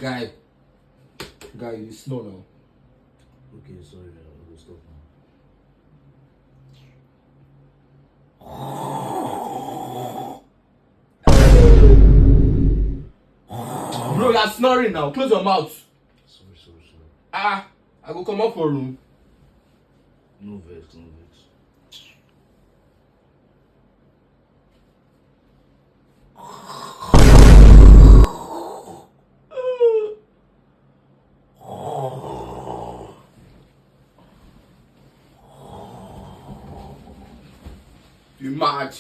Guy, you snore now. Okay, sorry, I will stop now. Bro, you're snoring now. Close your mouth. Sorry. I go come up for room. No vex. You mad?